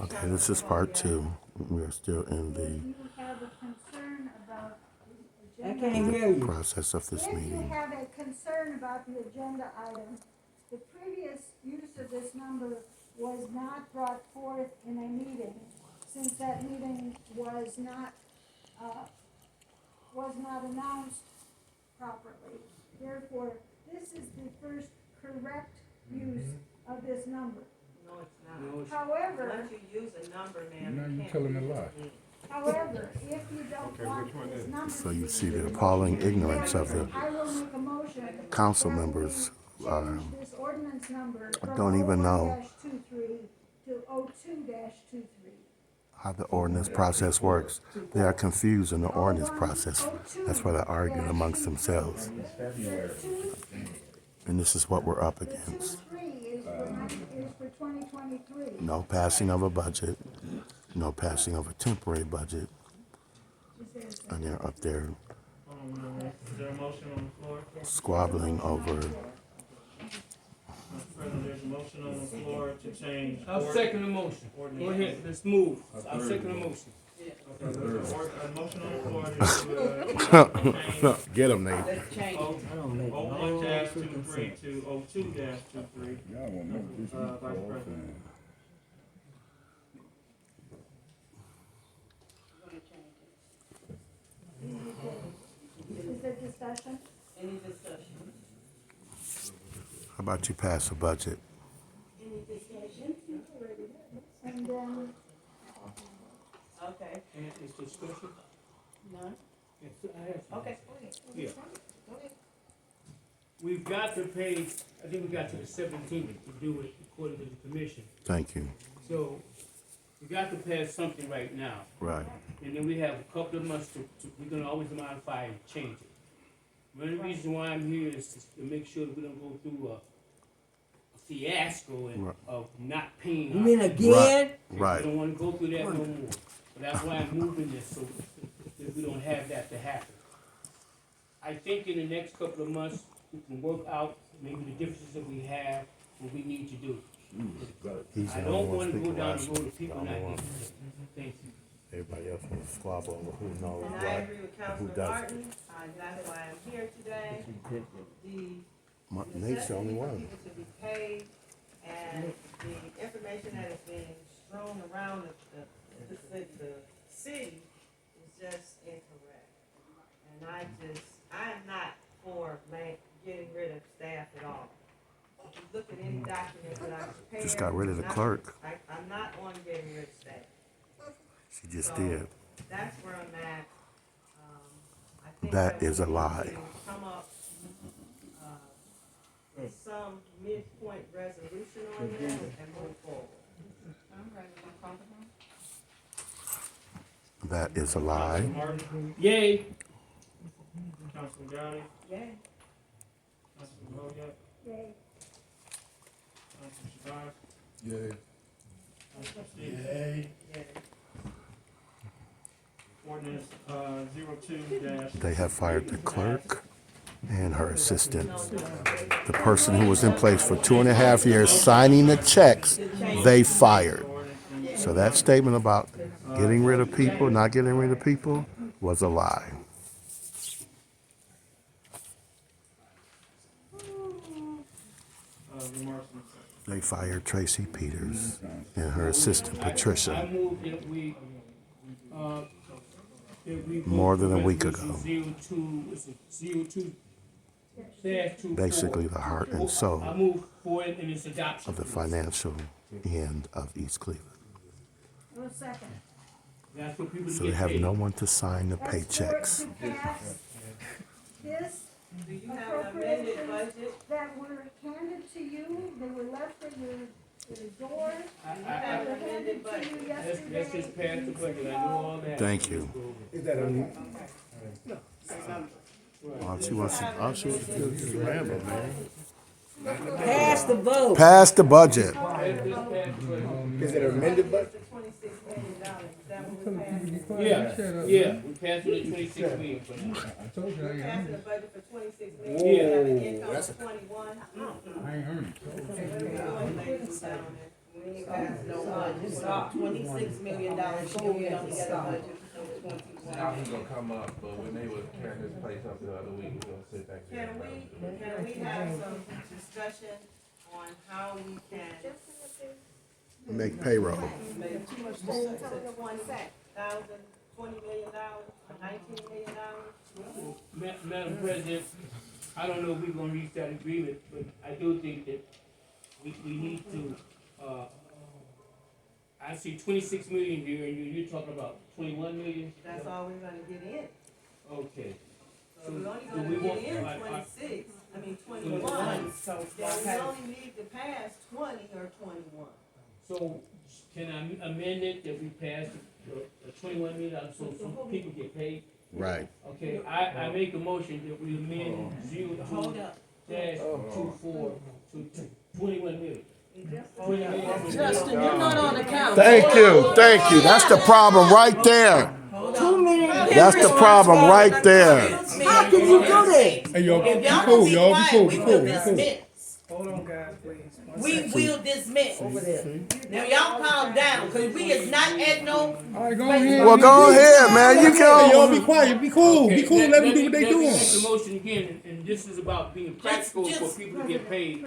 Okay, this is part two. We're still in You have a concern about the I agenda. can't hear the you. process of this If you meeting. have a concern about the agenda item, the previous use of this number was not brought forth in a meeting, since that meeting was not announced properly. Therefore, this is the first correct use of this number. No, it's not. However, Once you use a number, ma'am, Now you you can't telling use a it lie. again. however, if you don't want this number So to you be see the used, appalling ignorance of the I will make a motion. council that we members. Change this ordinance number from Don't even know 01-23 to 02-23. how the ordinance process works. They are confused in the ordinance process. That's why they're arguing amongst themselves. And this is what we're up The against. 23 is for 2023. No passing of a budget, no passing of a temporary budget, and they're up there Is there a motion on the floor? squabbling over. Mr. President, there's a motion on the floor to change. I'll second the motion. Go ahead, let's move. I'll second the motion. A motion on the floor to Get them, Nate. Let's change it. 01-23 to 02-23. Y'all wanna make this Vice President. Is there discussion? Any discussion? How about you pass a budget? Any discussion? And then, Okay. And it's discussion? None? Yes, I have some. Okay. Yeah. We've got to pay, I think we got to the 17th to do it according to the commission. Thank you. So we got to pass something right now. Right. And then we have a couple of months we're gonna always modify and change it. One of the reasons why I'm here is to make sure that we don't go through a fiasco Right. of not paying. You our- mean again? I Right. don't wanna go through that no more. But that's why I'm moving this, so that we don't have that to happen. I think in the next couple of months, we can work out maybe the differences that we have, what we need to do. He's I the only don't one wanna go speaking down last. the road of people The not only one. getting it. Thank you. Everybody else wants to squabble over who knows And what. I agree with who Councilman doesn't. Martin, that's why I'm here today. The Nate's the only necessity for one. people to be paid and the information that is being strewn around the city is just incorrect. And I am not for getting rid of staff at all. If you look at any document that I prepared. Just got rid of the clerk. I'm not on getting rid of staff. She just So, did. That's where I'm at. I think That we is a need lie. to Come up, with some midpoint resolution on this and move forward. That is a lie. Councilman Martin, Yay! Councilman Gowdy, Yeah. Councilman Boyak, yay. Councilman Shabazz, Yeah. Councilman Stevens. Yeah. Ordinance, 02-. They have fired the clerk and her assistant. The person who was in place for 2.5 years signing the checks, they fired. So that statement about getting rid of people, not getting rid of people, was a lie. Remarks and They fired Tracy Peters and her assistant I Patricia. moved that we, More than a vote week for ago. resolution 02-24. Basically the heart and I soul move for it in its adoption. of the financial end of East Cleveland. A second. That's what people So they get have paid. no one to sign the That's for paychecks. to pass this Do you have an amended budget? that were handed to you, they were left at your door. I- Do you I- have They an were handed amended to you budget? yesterday. Let's just pass the budget, I know all that. Thank you. Is that on? All she wants to do is ramble, man. Pass the vote. Pass the budget. Is it amended budget? The $26 million, is that what we're passing? Yeah, we passed it at 26 million for now. I told you I We're ain't passing heard a it. budget for 26 million, we have an income that's of 21. I ain't heard it. What are we doing, ladies and gentlemen? We ain't passed no budget, so $26 million, still we only got a budget for Now 21. he's gonna come up, but when they was tearing this place up the other week, we're gonna sit back there. Can we have some discussion on how we can Make payroll. make too much sense to $20 million, $19 million? Madam President, I don't know if we're gonna reach that agreement, but I do think that we need to, I see 26 million here, and you're talking about 21 million? That's all we're gonna get in. Okay. So we're only do we gonna want- get in I- 21, then 21. so then we only need to pass 20 or 21. So can I amend it that we pass the 21 million, so people get paid? Right. Okay, I make a motion that we amend 02-24 to 21 million. 20 million. Justin, you're not on the count. Thank you, thank you. That's the problem right there. 2 million. That's the problem right there. How can you do that? Hey, y'all, If be y'all cool, don't be y'all, be quiet, cool, we be will cool, be cool. dismiss. Hold on, guys, please. One We second. will dismiss. Over there. Now y'all calm down, cause we is not at no, All right, go ahead. Well, go ahead, man. You Hey, y'all be go. quiet, be cool, be cool, let them do what they Let me doing. make the motion again, and this is about being practical for just- people to get paid.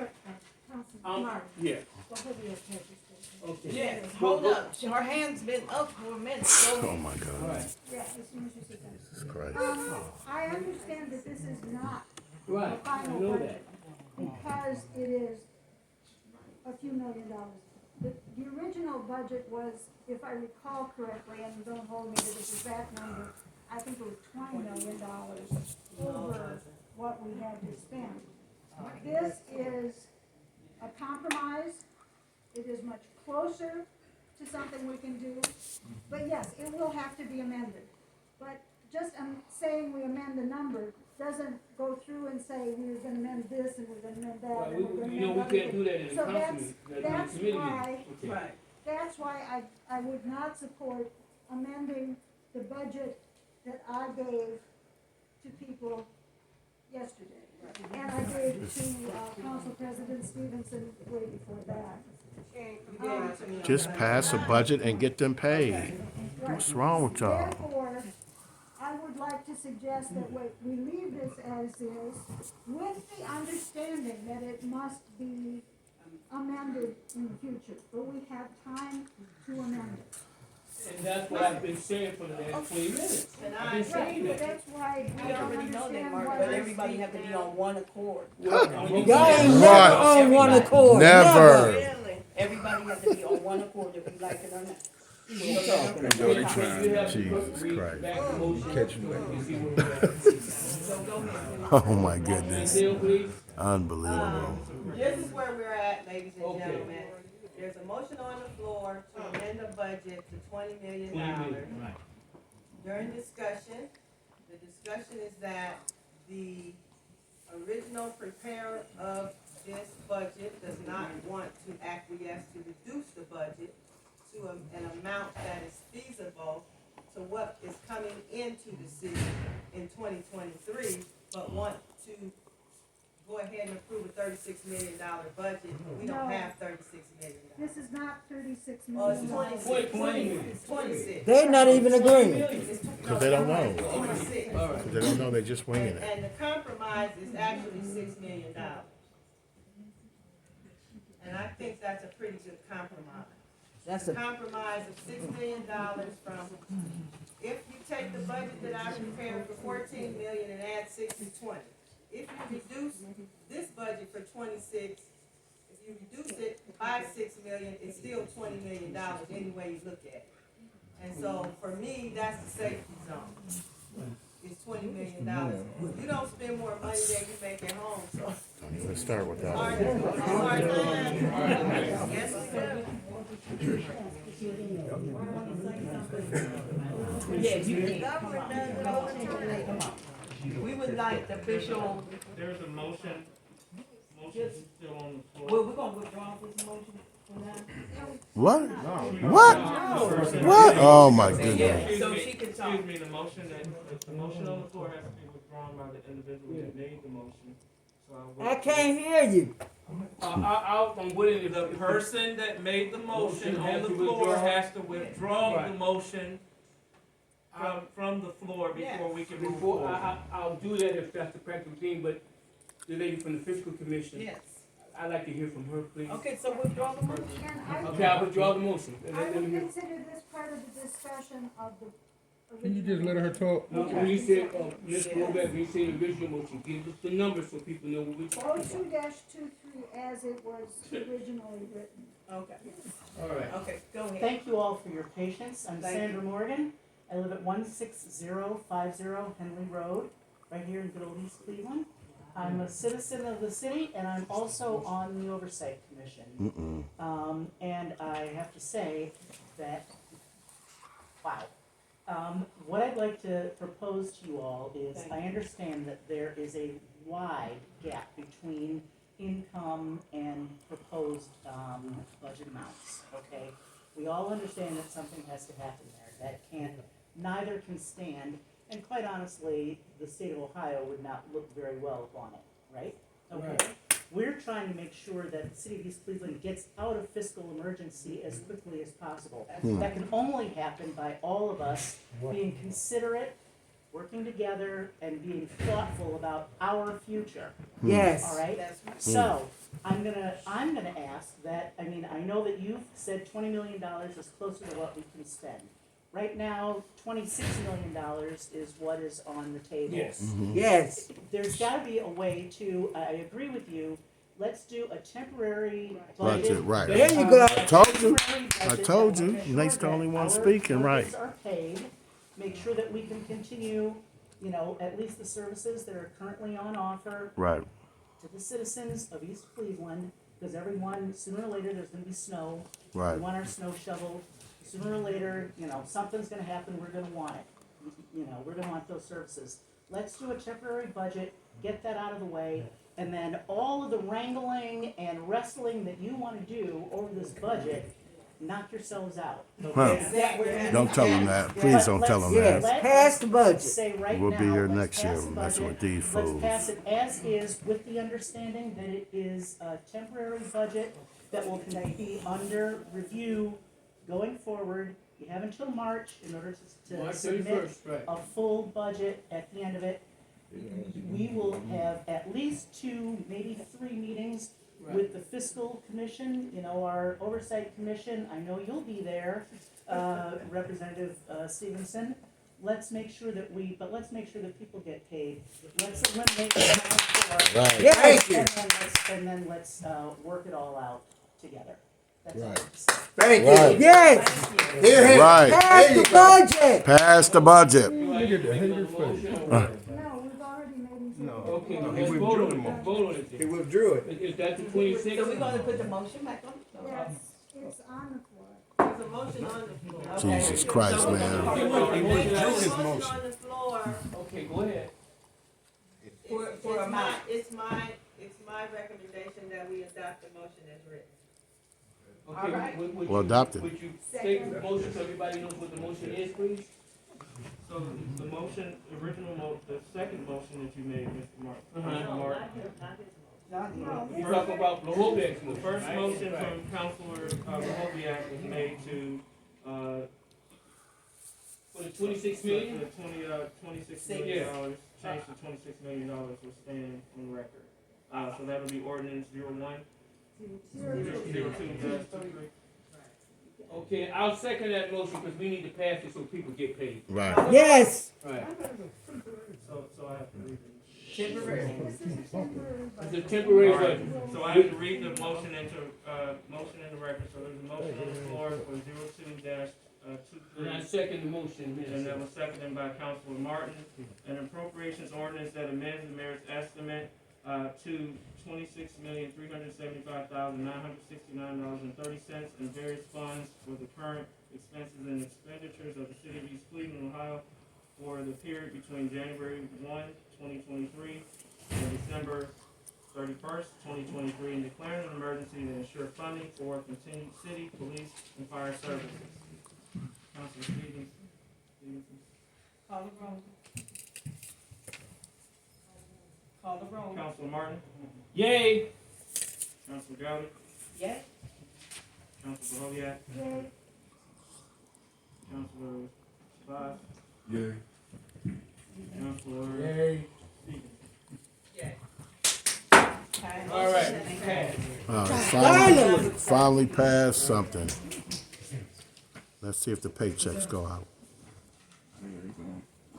Councilman Martin, Yeah, go ahead with your papers. okay. yes, hold up, her hand's been up for a minute, Oh so. my God. Yeah, as soon as you sit down. Jesus Christ. I understand that this is not Right, the I final know budget because it is a few $1 million. The original budget was, if I recall correctly, and don't hold me to this exact number, I think it was $20 million over what we had to spend. This is a compromise. It is much closer to something we can do. But yes, it will have to be amended. But just saying we amend the number doesn't go through and say we're gonna amend this and we're gonna amend that. Well, and we're gonna we, you know, amend we other can't do that in the So council meeting, that's that's in the committee why- meeting. Okay. Right. That's why I would not support amending the budget that I gave to people yesterday. And I gave to Council President Stevenson way before that. You gave it to me on Just Friday. pass a budget and get them paid. What's wrong with y'all? Therefore, I would like to suggest that we leave this as is with the understanding that it must be amended in the future, but we have time to amend it. And that's what I've been saying for the last 20 minutes. And I've I, been saying Right, that. that's why I We don't already know that, understand Mark, why but we're everybody have to be on one accord. Y'all ain't Right. never on one accord. Never. Really? Everybody have to be on one accord if we like it or not. You have to Jesus read Christ. back the motion. Catch you so later. you can see where we're at. so go ahead. Oh my goodness. Bill, please. Unbelievable. This is where we're at, ladies and Okay. gentlemen. There's a motion on the floor to amend the budget to $20 million. 20 million, right. During discussion, the discussion is that the original preparer of this budget does not want to acquiesce to reduce the budget to an amount that is feasible to what is coming into the city in 2023, but want to go ahead and approve a $36 million budget. We don't No. have $36 million. This is not 36 Oh, it's million. 26. 20. It's 26. They're not even agreeing. Because they don't know. 26. Because they don't know, they're just winging And, it. and the compromise is actually $6 million. And I think that's a pretty good compromise. That's A a, compromise of $6 million from, if you take the budget that I prepared for 14 million and add 6 to 20. If you reduce this budget for 26, if you reduce it by 6 million, it's still $20 million any way you look at it. And so for me, that's the safety zone. It's $20 million. You don't spend more money than you make at home, so. Don't even start with that Hard one. time. Yes, we will. Yes, you can. We would like the official, There's a motion still on the floor. well, we're gonna withdraw this motion for now. What? What? What? Oh my goodness. Yeah, so she can talk. Excuse me, the motion on the floor has to be withdrawn by the individual that made the motion. So I can't hear you. I'm willing The if person that made the motion Motion on has the to floor withdraw. has to withdraw the Right. motion from the floor before we can move Before, forward. I'll do that if that's the practical thing, but the lady from the fiscal commission, Yes. I'd like to hear from her, please. Okay, so withdraw the motion. And I Okay, I'll withdraw the motion. I Let me would hear. consider this part of the discussion of the Can you just let her talk? When you say, Ms. Robert, when you say the original motion, give us the numbers so people know what we're talking about. 02-23 as it was originally written. Okay, All right. okay, go ahead. Thank you all for your patience. I'm Thank Sandra you. Morgan. I live at 16050 Henley Road, right here in good old East Cleveland. I'm a citizen of the city and I'm also on the Oversight Commission. And I have to say that, wow. What I'd like to propose to you all is, Thank I understand that there is a wide gap between income and proposed, budget amounts, okay? We all understand that something has to happen there, that neither can stand, and quite honestly, the state of Ohio would not look very well upon it, right? Okay. We're trying to make sure that the city of East Cleveland gets out of fiscal emergency as quickly as possible. That can only happen by all of us being considerate, working together, and being thoughtful about our future, all Yes. right? That's right. So, I'm gonna ask that, I mean, I know that you've said $20 million is closer to what we can spend. Right now, $26 million is what is on the table. Yes. Yes. There's gotta be a way to, I agree with you, let's do a temporary Budget, budget. right. There you go. I told you. Temporary budget I told that will you. ensure Nate's the that only one our speaking, right. workers are paid, make sure that we can continue, you know, at least the services that are currently on offer Right. to the citizens of East Cleveland, because everyone, sooner or later, there's gonna be snow. Right. We want our snow shoveled. Sooner or later, you know, something's gonna happen, we're gonna want it. You know, we're gonna want those services. Let's do a temporary budget, get that out of the way, and then all of the wrangling and wrestling that you wanna do over this budget, knock yourselves out. Huh. Exactly. Don't tell them that. Please don't tell them Yes. that. Pass the budget. Say right We'll now, be here let's next year pass the messing budget. with these Let's fools. pass it as is with the understanding that it is a temporary budget that will be under review going forward. You have until March in order to March submit 31st, right. a full budget at the end of it. We will have at least 2, maybe 3 meetings with the fiscal commission, you know, our oversight commission. I know you'll be there, Representative Stevenson. Let's make sure that let's make sure that people get paid. Let's eliminate the for Right. Yes. and then let's work it all out together. That's all I Right. have to say. Thank Right. Yes. Here, here. Right. Pass the budget. Pass the budget. Look at the hater's face. No, we've already made him. Okay, No, he let's withdrew vote the on it. motion. Vote on it He then. withdrew it. Is that the 26th? So we're gonna put the motion back on? Yes, it's on the floor. There's a motion on the floor. Okay. Jesus Christ, So we're man. gonna- He withdrew his There's a motion. on the floor. Okay, go ahead. For amount. It's my recommendation that we adopt the motion as written. Okay, All right. would Well, you- adopted. Would you state the motion so everybody knows what the motion is, please? So the motion, the second motion that you made, Mr. Martin. Uh-huh. Martin. You're talking about Lahobek's The motion. first right? motion Right. from Councilor Rehobiak was made to, For the 26 the million? $26 million, change to $26 million will stand on record. So that'll be ordinance 02-23. Okay, I'll second that motion because we need to pass it so people get paid. Right. Yes. Right. So I have to read it. Temporary. This is a temporary It's budget. a temporary All right. budget. So I have to read the motion into, motion in the record. So there's a motion on the floor for 02-23. And I second the motion, And Minister. that was seconded by Councilor Martin. An appropriations ordinance that amends the mayor's estimate to $26,375,969.30 in various funds for the current expenses and expenditures of the city of East Cleveland, Ohio for the period between January 1, 2023 and December 31st, 2023, and declaring an emergency to ensure funding for continued city, police, and fire services. Councilor Stevenson. Call the roll. Call the roll. Councilor Martin, Yay! Councilor Gowdy, Yes? Councilor Bohoviac, Yay. Councilor Shabazz, Yeah. Councilor Yay. Stevens. All right, pass. Finally passed something. Let's see if the paychecks go out.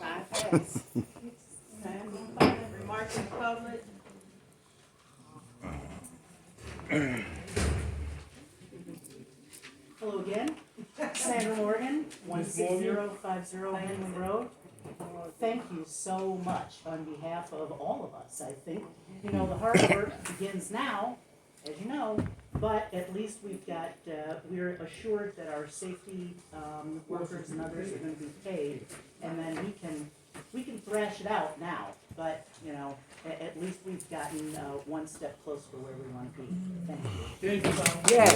Five pass. Remarks in public, Hello again. Sandra Morgan, 16050 Henley Road. Thank you so much on behalf of all of us. I think, you know, the hard work begins now, as you know, but at least we've got, we're assured that our safety workers and others are going to be paid, and then we can thrash it out now. But, you know, at least we've gotten one step closer to where we want to be. Thank you. Thank you, Tom. Yes.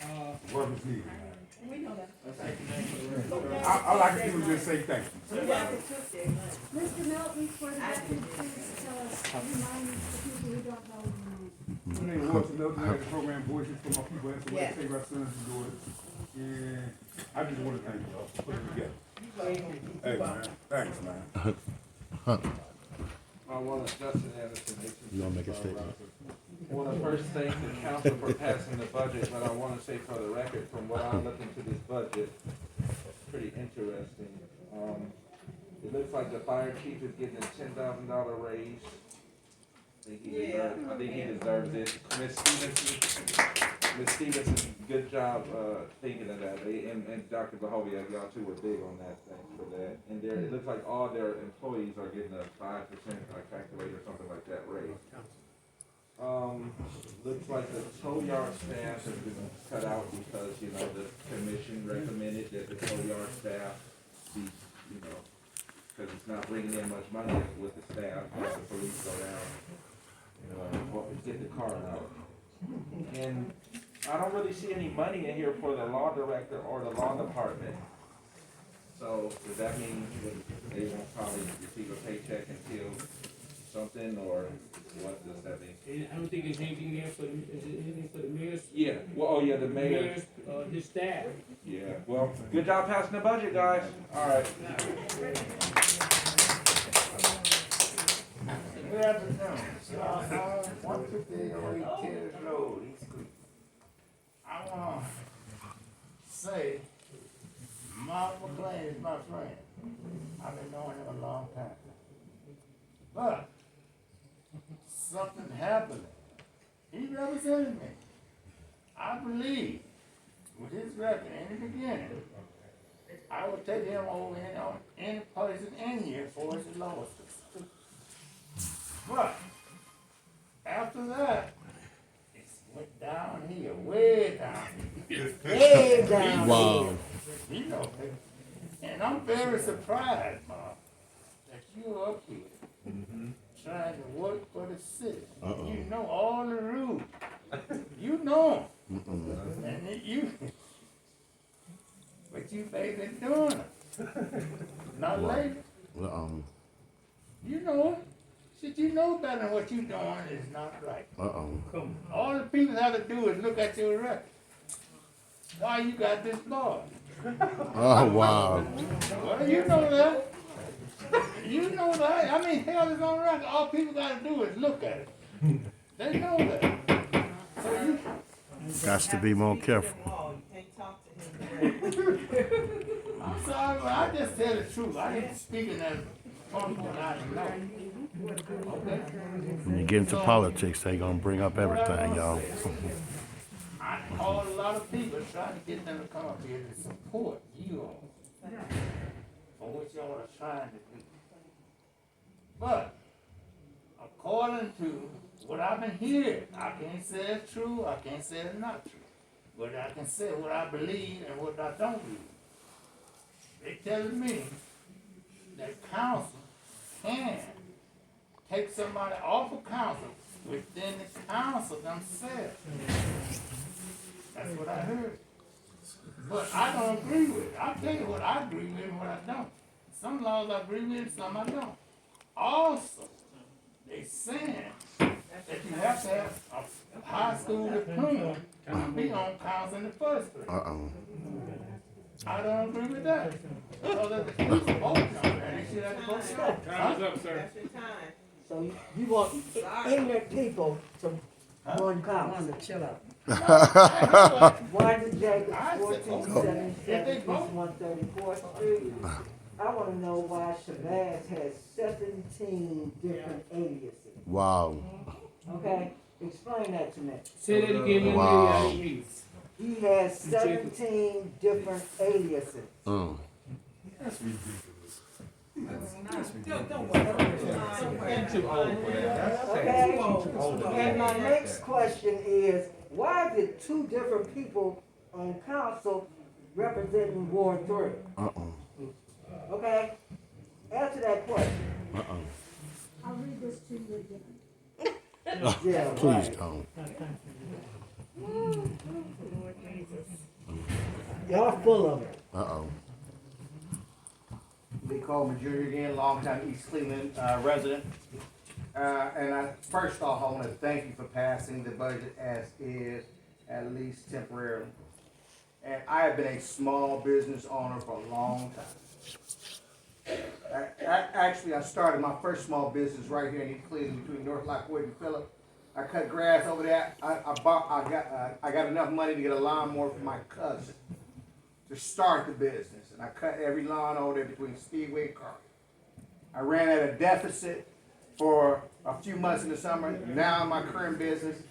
All right. What was needed? we know that. I like people to just say thank you. We never took their money. Mr. Melton, for the record, please tell us, remind the people who don't know your name. My name is Walter Milton, I have the program Voices for My People, that's the way Yeah. to save our sons and daughters. And I just want to thank y'all for putting it together. Hey, man, thanks, man. I want to, Justin Anderson. You wanna make a statement? I want to first thank the council for passing the budget, but I want to say for the record, from what I look into this budget, it's pretty interesting. It looks like the fire chief is getting a $10,000 raise. I think he deserves it. Ms. Stevenson, good job, thinking of that. And Dr. Bahoviak, y'all two were big on that, thanks for that. And it looks like all their employees are getting a 5%, I calculate, or something like that raise. Looks like the tow yard staff has been cut out because, you know, the commission recommended that the tow yard staff be, you know, because it's not bringing in much money with the staff, let the police go down, get the car out. And I don't really see any money in here for the law director or the law department. So does that mean that they won't probably receive a paycheck until something, or what does that mean? And I don't think there's anything there for, is there anything for the mayor's, Yeah, well, oh yeah, the mayor. his staff? Yeah, well, good job passing the budget, guys. All right. Good afternoon. 15808 Terrace Road, East Creek. I want to say, Mark McLean is my friend. I've been knowing him a long time. But something happened. He represented me. I believe, with his record in the beginning, I would take him over any place in any year for his lowest. But after that, it went downhill, way down. Way down. Wow. You know, and I'm very surprised, Mark, that you're up here trying to work for the city. You know all the rules. You know them. And you, but you baby doing it. Not later. You know it. Shit, you know better than what you doing is not right. All the people have to do is look at your record. Why you got this boy? Oh, wow. Well, you know that. You know that. I mean, hell is on record. All people got to do is look at it. They know that. So you, Got to be more careful. You can't talk to him. I'm sorry, but I just tell the truth. I ain't speaking as something I know. Okay? When you get into politics, they gonna bring up everything, y'all. I called a lot of people trying to get them to come up here to support you all for what y'all are trying to do. But according to what I've been hearing, I can't say it's true, I can't say it's not true. But I can say what I believe and what I don't believe. They telling me that council can take somebody off of council within the council themselves. That's what I heard. But I don't agree with it. I'll tell you what I agree with and what I don't. Some laws I agree with, some I don't. Also, they saying that you have to have a high school diploma to be on council in the first place. Uh-oh. I don't agree with that. So that the police vote on that, they should have to vote on it. Time is up, sir. That's your time. So you want ignorant people to run council? Chill out. Why did Jacobs I said, 1477 if they East vote. 134th Street? I wanna know why Shabazz has 17 different aliases. Wow. Okay, explain that to me. Say that again, young Wow. lady, I didn't hear you. He has 17 different aliases. Mm. That's ridiculous. Okay? And my next question is, why did two different people on council representing Ward 3? Uh-oh. Okay? Answer that question. Uh-oh. I'll read this to you again. Yeah, Please right. don't. Y'all full of it. Uh-oh. Lee Coleman Jr. again, longtime East Cleveland resident. And first off, I want to thank you for passing the budget as is, at least temporarily. And I have been a small business owner for a long time. Actually, I started my first small business right here in East Cleveland between North Lockwood and Phillip. I cut grass over there. I got enough money to get a lawnmower for my cousin to start the business. And I cut every lawn over there between Speedway and Carter. I ran at a deficit for a few months in the summer. Now in my current business,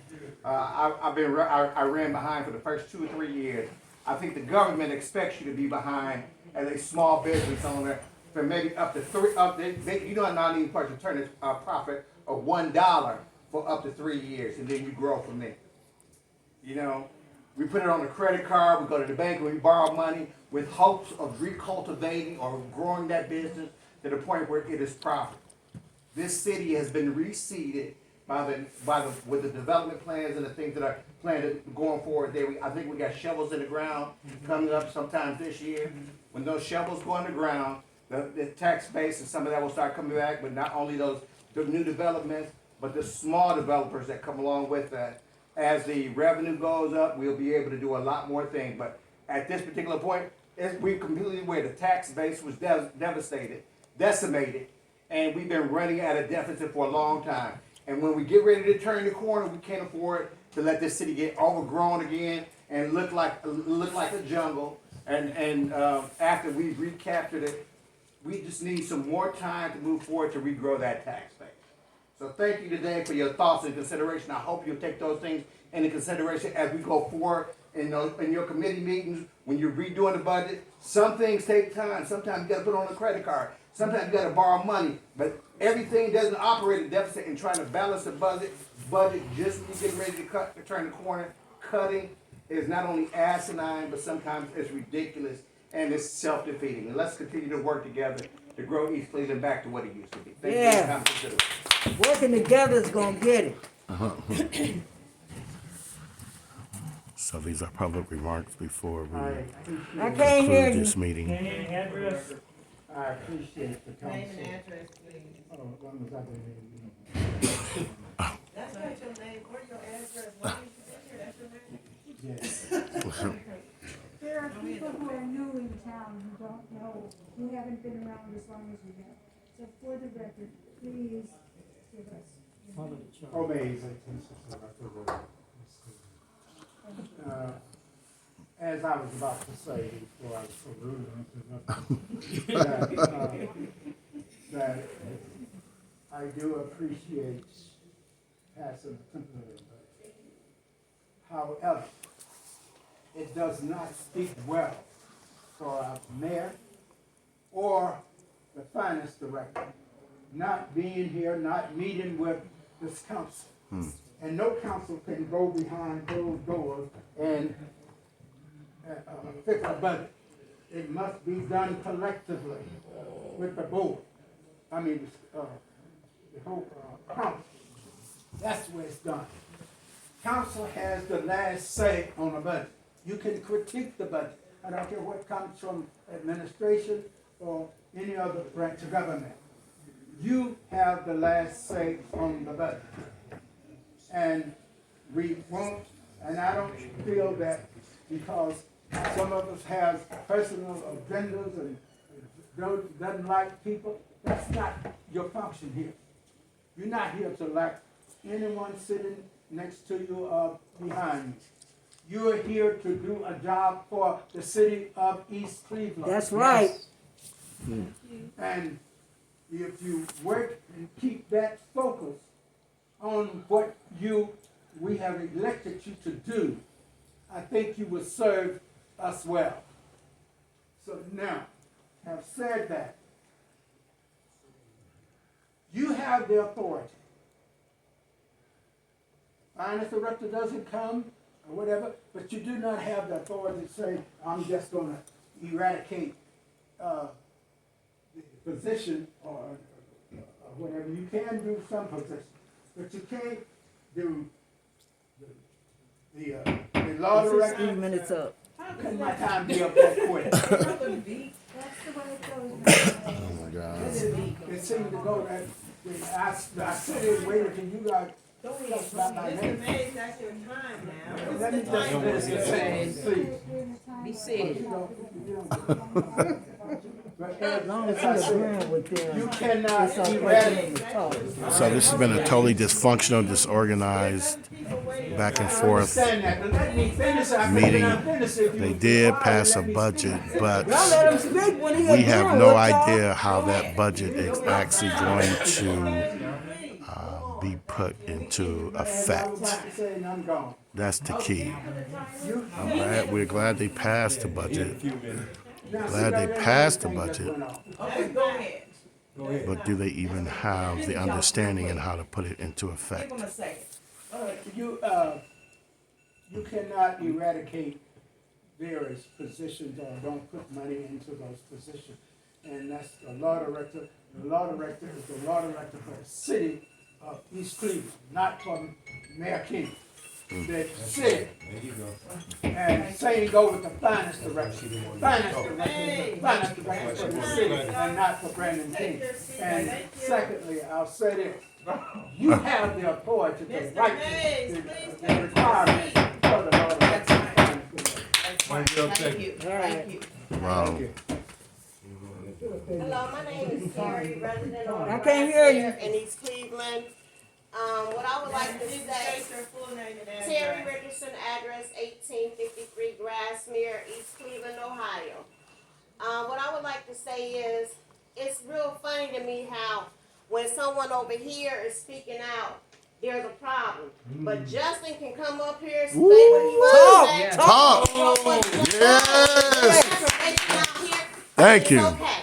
I ran behind for the first 2 or 3 years. I think the government expects you to be behind as a small business owner for maybe up to you don't not even supposed to turn a profit of $1 for up to 3 years, and then you grow from there. You know, we put it on a credit card, we go to the bank and we borrow money with hopes of recultivating or growing that business to the point where it is profitable. This city has been reseeded with the development plans and the things that are planned going forward there. I think we got shovels in the ground coming up sometime this year. When those shovels go in the ground, the tax base and some of that will start coming back, but not only the new developments, but the small developers that come along with that. As the revenue goes up, we'll be able to do a lot more things. But at this particular point, we're completely aware the tax base was decimated, and we've been running at a deficit for a long time. And when we get ready to turn the corner, we can't afford to let this city get overgrown again and look like a jungle. And after we've recaptured it, we just need some more time to move forward to regrow that tax base. So thank you today for your thoughts and consideration. I hope you'll take those things into consideration as we go forward in your committee meetings, when you're redoing the budget. Some things take time. Sometimes you gotta put on a credit card. Sometimes you gotta borrow money. But everything doesn't operate a deficit, and trying to balance the budget just when you're getting ready to turn the corner. Cutting is not only asinine, but sometimes it's ridiculous and it's self-defeating. And let's continue to work together to grow East Cleveland back to what it used to be. Thank you for your time. Consider it. Working together is gonna get it. So these are public remarks before we I can't hear conclude you. this meeting. Name and address. I appreciate the Name council. and address, please. Oh, when was I gonna That's not your name or your address. Why did you sit here? That's your name. Yes. There are people who are new in town who don't know, who haven't been around as long as you have. So for the record, please give us. Amazing. As I was about to say before I was so rude and interrupted, that I do appreciate passing a temporary budget. However, it does not speak well for our mayor or the finance director not being here, not meeting with this council. And no council can go behind closed doors and fix a budget. It must be done collectively with the board. I mean, the whole council. That's the way it's done. Council has the last say on the budget. You can critique the budget. I don't care what comes from administration or any other branch of government. You have the last say on the budget. And we won't, and I don't feel that because some of us have personal agendas and doesn't like people, that's not your function here. You're not here to like anyone sitting next to you or behind you. You're here to do a job for the city of East Cleveland. That's right. And if you work and keep that focus on what we have elected you to do, I think you will serve us well. So now, have said that, you have the authority. Finance director doesn't come or whatever, but you do not have the authority to say, I'm just gonna eradicate the position or whatever. You can do some positions, but you can't do the law director. 15 minutes up. How can my time be up that quick? That's the way it goes. Oh my God. It seemed to go that, I sit here and waited till you guys Don't talked about my Mr. name. Mays, that's your time now. Let me It's the just time. finish this thing, please. Be serious. But As long as I you're said, agreeing with them. you cannot It's okay eradicate. to talk. So this has been a totally dysfunctional, disorganized, back and I forth understand that, but let me finish. I couldn't meeting. finish if you They was did quiet, pass a let me budget, speak. but Y'all let him speak when he we have agreeing no with y'all. idea how that budget is actually going to be put into I was effect. about to say, and I'm gone. That's the key. You- We're glad they passed the budget, now, see, glad they that passed the everything budget, that's going on. Okay, go ahead. but do they even have the understanding in how to put it into effect? Give him a second. You cannot eradicate various positions or don't put money into those positions. And that's the law director. The law director is the law director for the city of East Cleveland, not for Mayor King. The city. And same go with the finance director. Finance director for the city and not for Brandon King. And secondly, I'll say this. You have the authority, the Mr. right, Mays, the please the take requirement your seat. for the law director. Thank you, thank you. Wow. Hello, my name is Terry, resident of. I can't hear you. In East Cleveland. What I would like to Please say, state your full name and address. Terry Richardson, address 1853 Grassmere, East Cleveland, Ohio. What I would like to say is, it's real funny to me how when someone over here is speaking out, there's a problem. But Justin can come up here and say what he wants to say. Talk. You know what he Yes. wants to say out here, Thank it's you. okay.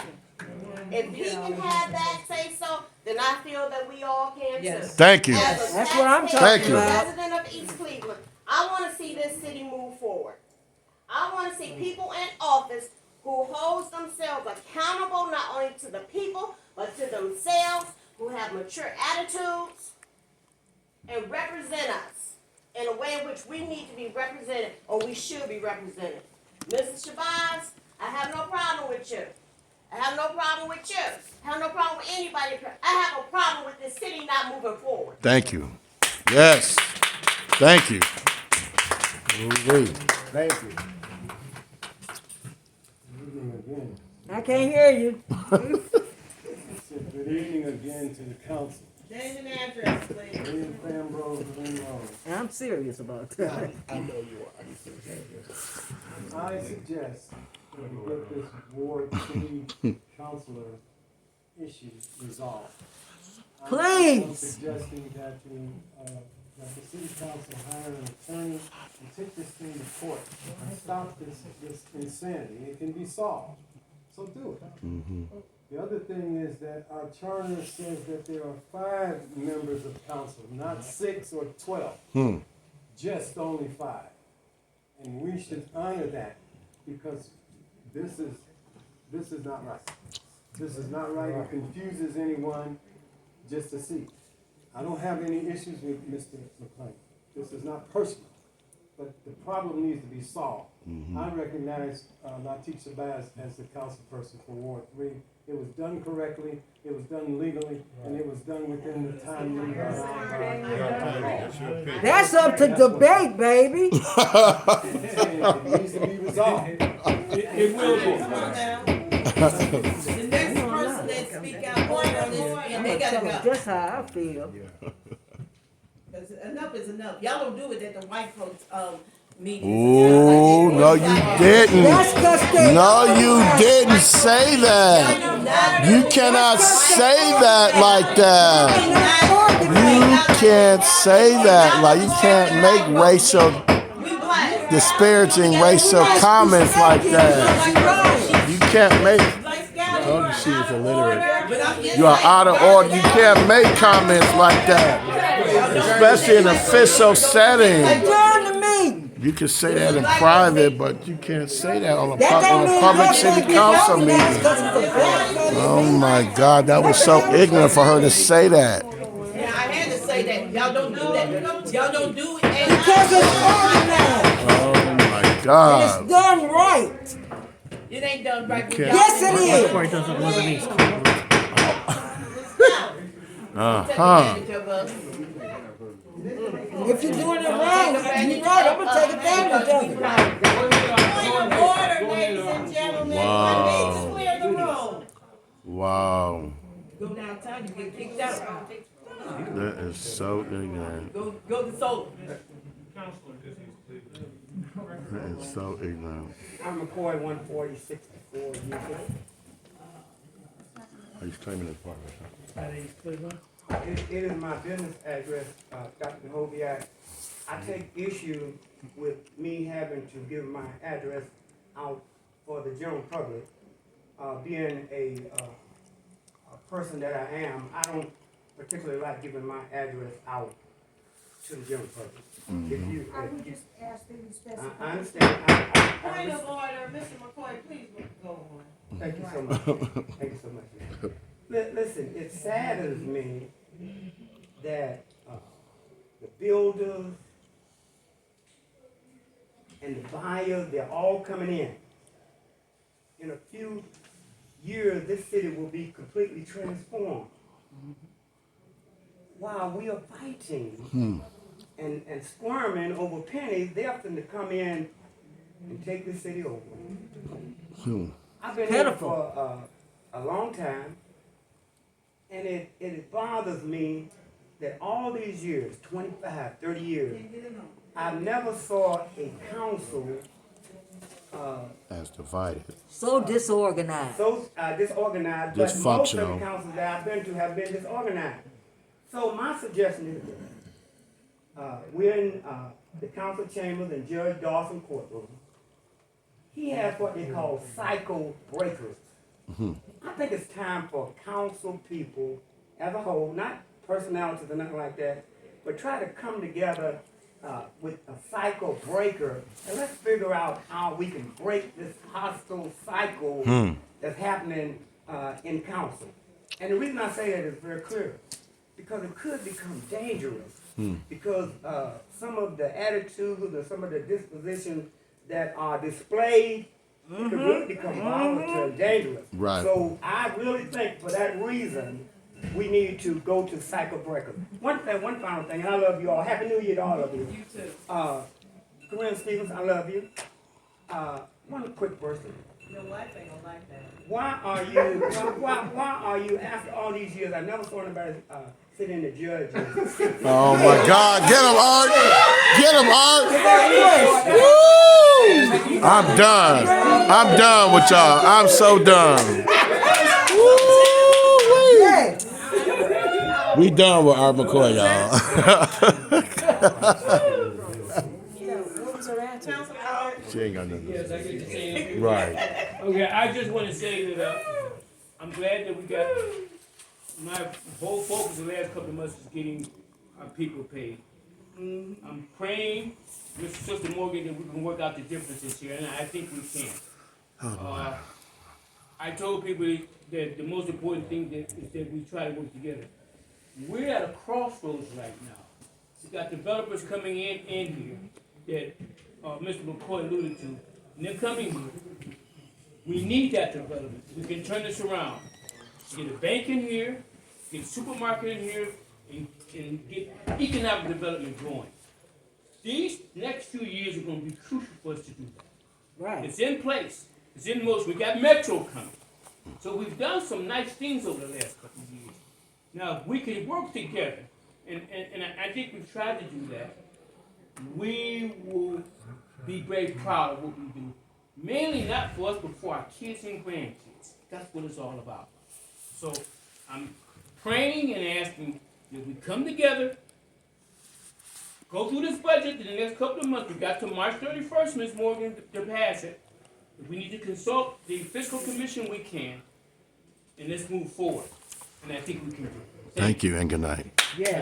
If he can have that say so, then I feel that we all can too. Thank you. As a That's what I'm taxpayer, Thank you. resident of East Cleveland, I want to see this city move forward. I want to see people in office who holds themselves accountable not only to the people, but to themselves, who have mature attitudes and represent us in a way in which we need to be represented, or we should be represented. Mrs. Shabazz, I have no problem with you. I have no problem with you. I have no problem with anybody. I have a problem with this city not moving forward. Thank you. Yes. Thank you. Ooh-wee. Thank you. I can't hear you. Good evening again to the council. Name and address, please. William Pambrose, Monroe. I'm serious about that. I suggest that we get this Ward 3 councilor issue resolved. I'm Please. suggesting that the city council hire an attorney and take this thing to court and stop this insanity. It can be solved, so do it. The other thing is that our charter says that there are 5 members of council, not 6 or 12. Just only 5. And we should honor that because this is not right. This is not right. It confuses anyone just to see. I don't have any issues with Mr. McClain. This is not personal. but the problem needs to be solved. I recognize Latif Shabazz as the councilperson for Ward 3. It was done correctly, it was done legally, and it was done within the time limit allowed by law. That's up to debate, baby. It needs to be resolved. It will be. The next person that speak out more on this, and they gotta go. That's how I feel. 'Cause enough is enough. Y'all don't do it at the white folks, meetings. Ooh, no, you didn't. That's 'cause they. No, you didn't say that. You cannot say that like that. You can't say that. Like, you can't make racial, We black. disparaging racial comments like that. You can't make. Told you she was illiterate. You are out of order. You can't make comments like that, especially in an official setting. Adjourn the meeting. You can say that in private, but you can't say that on a, That don't mean public nothing city if you council organize meeting. 'cause it's a black man. Oh my God, that was so ignorant for her to say that. Yeah, I had to say that. Y'all don't do that. Y'all don't do it. Because it's organized. Oh my It's God. done right. It ain't done right. with can't- y'all. Yes, it is. Uh-huh. Take advantage of us. If you're doing it wrong, you're right. I'm gonna take advantage of it. Point of order, ladies and gentlemen. Wow. I need to clear the room. Wow. Go downtown, you get kicked out. That is so ignorant. Go to Soul. That is so ignorant. I'm McCoy, 14064 Euclid. He's claiming his partner. It is my business address, Dr. Hoviak. I take issue with me having to give my address out for the general public. Being a person that I am, I don't particularly like giving my address out to the general public. If you, I would just ask that you specify. I understand. Point of order, Mr. McCoy, please go on. Thank you so much. Thank you so much. Listen, it saddens me that the builders and the buyers, they're all coming in. In a few years, this city will be completely transformed. While we are fighting and squirming over pennies, they're going to come in and take this city over. I've been here for a long time, and it bothers me that all these years, 25, 30 years, I never saw a council As divided. So disorganized. so disorganized, but most of the Dysfunctional. councils that I've been to have been disorganized. So my suggestion is this. We're in the council chambers in Judge Dawson courtroom. He has what they call cycle breakers. I think it's time for council people as a whole, not personalities or nothing like that, but try to come together with a cycle breaker, and let's figure out how we can break this hostile cycle that's happening in council. And the reason I say that is very clear, because it could become dangerous, because some of the attitudes and some of the dispositions that are displayed could really become volatile and dangerous. Right. So I really think for that reason, we need to go to cycle breakers. One final thing, and I love you all. Happy New Year to all of you. You too. Corinne Stevens, I love you. One quick question. Your wife ain't gonna like that. Why are you, after all these years, I never saw anybody sit in the judge. Oh my God, get him, Art! Get him, Art! Woo! I'm done. I'm done with y'all. I'm so done. Woo-wee. We done with Art McCoy, y'all. She ain't got nothing Yes, to I say. get to say it. Right. Okay, I just want to say that I'm glad that we got, my whole focus the last couple of months is getting our people paid. I'm praying, Mr. Sister Morgan, that we can work out the differences here, and I think we can. I told people that the most important thing is that we try to work together. We're at a crossroads right now. We got developers coming in here, that, Mr. McCoy alluded to, in the coming year, we need that development. We can turn this around. Get a bank in here, get a supermarket in here, and get economic development going. These next few years are gonna be crucial for us to do that. Right. It's in place, it's in motion, we got Metro coming. So we've done some nice things over the last couple of years. Now, if we can work together, and I think we've tried to do that, we will be very proud of what we do. Mainly not for us, but for our kids and grandkids. That's what it's all about. So I'm praying and asking that we come together, go through this budget in the next couple of months. We got to March 31st, Ms. Morgan, to pass it. If we need to consult the fiscal commission, we can. And let's move forward. And I think we can do it. Thank you and good night. Yeah.